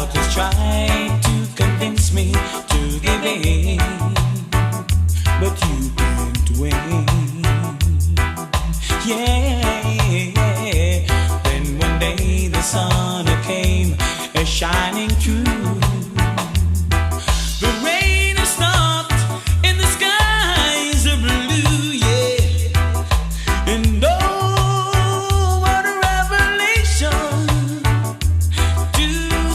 doubters tried to convince me to give in, but you didn't win. Yeah. Then one day the sun came shining